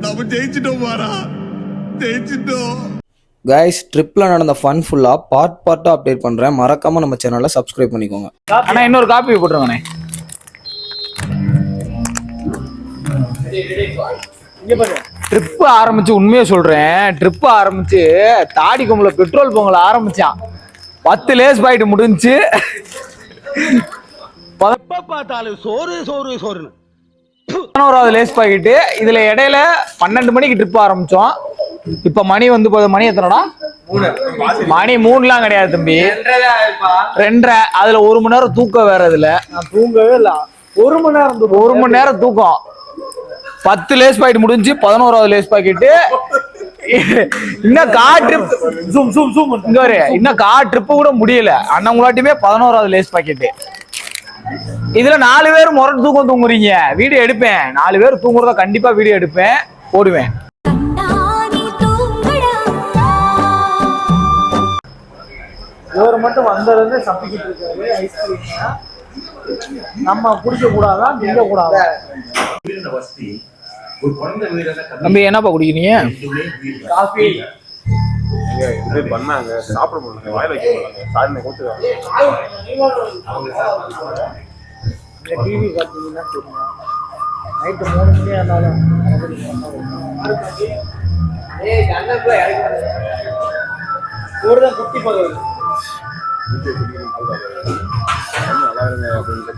நம்ம ஜெயிச்சிட்டோம் பாரா, ஜெயிச்சிட்டோம். கைஸ், ட்ரிப்ல நடந்த ஃபன் ஃபுல்லா பார்ட்டா அப்டேட் பண்றேன். மறக்காம நம்ம சேனலை சப்ஸ்கிரைப் பண்ணிக்கோங்க. ஆனா இன்னொரு காப்பி போட்டுருவானே. ட்ரிப் ஆரம்பிச்சு, உண்மையை சொல்றேன், ட்ரிப் ஆரம்பிச்சு தாடி கொம்புல பெட்ரோல் பொங்கல் ஆரம்பிச்சான். 10 லேஸ் பாயிட்டு முடிஞ்சு பார்த்தாலும் சோறு சோறு சோறுன்னு 11வது லேஸ் பாக்கெட்டு. இதுல இடையில 12 மணிக்கு ட்ரிப் ஆரம்பிச்சோம். இப்ப மணி வந்து மணி எத்தனடா? மணி 3லாம் கிடையாது தம்பி, 2:30. அதுல 1 மணி நேரம் தூக்கம் வேற. இதுல நான் தூங்கவே இல்ல. 1 மணி நேரம் தூக்கம். 10 லேஸ் பாக்கெட் முடிஞ்சு 11வது லேஸ் பாக்கெட்டு. இன்னும் கார் ட்ரிப்பு கூட முடியல. அண்ணங்களாட்டியுமே 11வது லேஸ் பாக்கெட்டு. இதுல 4 பேர் முரட்டு தூக்கம் தூங்குறீங்க. வீடியோ எடுப்பேன், 4 பேர் தூங்குறத கண்டிப்பா வீடியோ எடுப்பேன், போடுவேன். இவர் மட்டும் வந்ததுல சப்பிக்கிட்டு இருக்காரு. ஐஸ்கிரீம் நம்ம குடிக்க கூடாதா, திங்க கூடாதா? தம்பி என்னப்பா குடிக்கிறீங்க? காஃபி. பண்ணாங்க சாப்பிட முடியல, வாயில வைக்க முடியல, சாதனை கொடுத்துருவாங்க. டிவி பார்த்தீங்கன்னா தெரியும், நைட்டு 3 மணி ஆனாலும் குட்டி போகுது. நல்லா இருங்க அப்படின்னு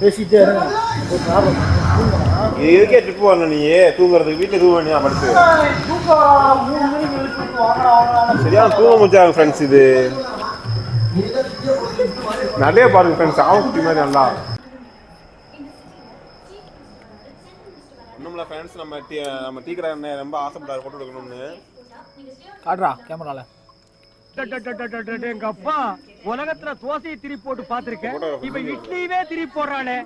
பேசிட்டே இருங்க. இதுக்கே ட்ரிப் வரணும். நீ தூங்குறதுக்கு வீட்டில் தூங்க வேண்டிய படுத்து சரியான தூங்க முடிச்சாங்க ஃப்ரெண்ட்ஸ். இது நிறைய பாருங்க ஃப்ரெண்ட்ஸ், ஆவக்குட்டி மாதிரி நல்லா இன்னும்ல ஃப்ரெண்ட்ஸ். நம்ம டீ கடை ரொம்ப ஆசைப்பட்டாரு போட்டோ எடுக்கணும்னு. காட்டுறா கேமரால. எங்க அப்பா உலகத்துல தோசையை திருப்பி போட்டு பாத்திருக்கேன், இப்ப இட்லியுமே திருப்பி போடுறானே.